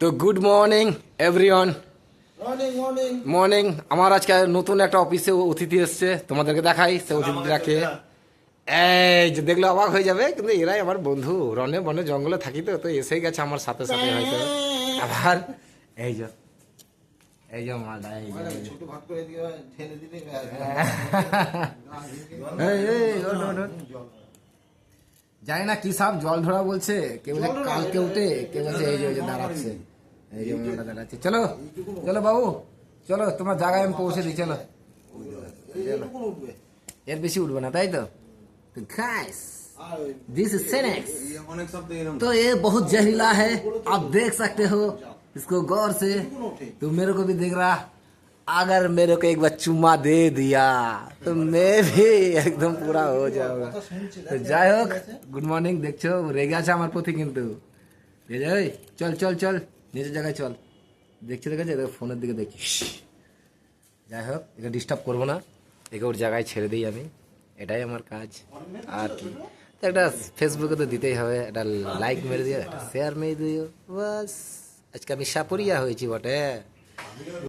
তো good morning everyone. Morning morning morning. আমার আজকে নতুন একটা অফিসে অতিথি এসছে, তোমাদেরকে দেখাই সে অতিথিটাকে। এই যে দেখলে অবাক হয়ে যাবে, কিন্তু এরাই আমার বন্ধু। রনে বনে জঙ্গলে থাকি তো তো এসে গেছে আমার সাথে সাথে হয়তো আবার। এই যে এই যে মালটা, এই যে ছোট ভাগ করে দিয়ে ঠেলে দিলে এই, এই, ওঠ, ওঠ, ওঠ। জানি না কি সাপ জল ধরা বলছে, কেউ বলছে কালকে উঠে, কেউ বলছে এই যে ওই যে দাঁড়াচ্ছে, এই যে মোটা দাঁড়াচ্ছে। চলো চলো বাবু, চলো তোমার জায়গায় আমি পৌঁছে দিই। চলো, উঠবে এর বেশি উঠবে না, তাই তো। Guys this is Sensex. तो ये बहुत जहरीला है, आप देख सकते हो इसको गौर से। तो मेरे को भी देख रहा, अगर मेरे को एक बार चुम्मा दे दिया तो मैं भी एकदम पूरा हो जाऊंगा। তো যাই হোক, গুড মর্নিং। দেখছো রেগে আছে আমার প্রতি, কিন্তু এই চল চল চল নিজের জায়গায় চল। দেখছো, দেখেছে ফোনের দিকে দেখি। যাই হোক, একে ডিস্টার্ব করবো না, একে ওর জায়গায় ছেড়ে দিই আমি, এটাই আমার কাজ। আর কি, তো একটা ফেসবুকে তো দিতেই হবে, একটা লাইক মেরে দিও, একটা শেয়ার মেরে দিও, বাস। আজকে আমি সাপুরিয়া হয়েছি বটে।